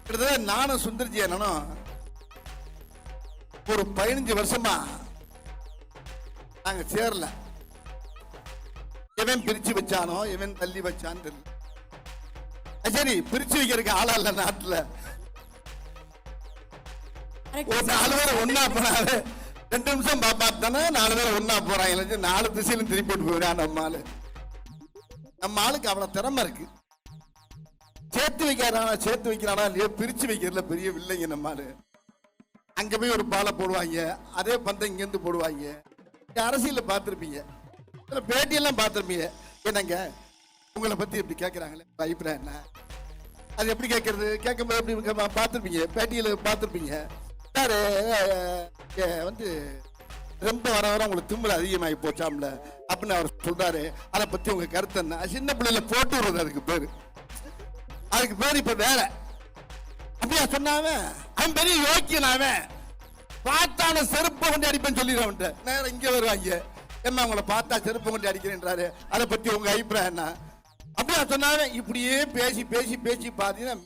கிட்டத்தட்ட நானும் சுந்தர்ஜி அண்ணனும் ஒரு 15 வருஷமா நாங்க சேரல. இவன் பிரிச்சு வச்சானோ இவன் தள்ளி வச்சான்னு தெரியல. சரி, பிரிச்சு வைக்கிறதுக்கு ஆளா இல்ல நாட்டுல. ஒரு 4 பேர் ஒன்னா போனாரு, 2 நிமிஷம் பார்த்தானே 4 பேர் ஒன்னா போறாங்க. 4 திசையிலும் திருப்பி போட்டு போயிடான் நம்ம ஆளு. நம்ம ஆளுக்கு அவ்வளவு திறமை இருக்கு. சேர்த்து வைக்கிறானா இல்லையோ, பிரிச்சு வைக்கிறதுல பெரிய வில்லைங்க நம்ம ஆளு. அங்க போய் ஒரு பாலை போடுவாங்க, அதே பந்தம் இங்க இருந்து போடுவாங்க. அரசியல பார்த்திருப்பீங்க, பேட்டியெல்லாம் பார்த்திருப்பீங்க. என்னங்க உங்களை பத்தி எப்படி கேட்கிறாங்களே, அபிப்பிராயம் என்ன? அது எப்படி கேட்கறது? கேட்கும்போது எப்படி பார்த்திருப்பீங்க, பேட்டியில பார்த்திருப்பீங்க. வந்து ரொம்ப வர வர உங்களுக்கு திமிரு அதிகமாகி போச்சாம்ல அப்படின்னு அவர் சொல்றாரு. அதை பத்தி உங்க கருத்து என்ன? சின்ன பிள்ளைல போட்டு விடுறது அதுக்கு பேரு. இப்ப வேற அப்படியா சொன்னாவ? அவன் பெரிய யோக்கியனாவன். பார்த்தான செருப்பை கொண்டு அடிப்பேன்னு சொல்லிடுறவன்ட்டு நேரம் இங்க வருவாங்க. என்ன உங்களை பார்த்தா செருப்பை கொண்டு அடிக்கிறேன்றாரு, அதை பத்தி உங்க அபிப்பிராயம் என்ன? அப்படியா சொன்னாவன். இப்படியே பேசி பேசி பேசி பாத்தீங்கன்னா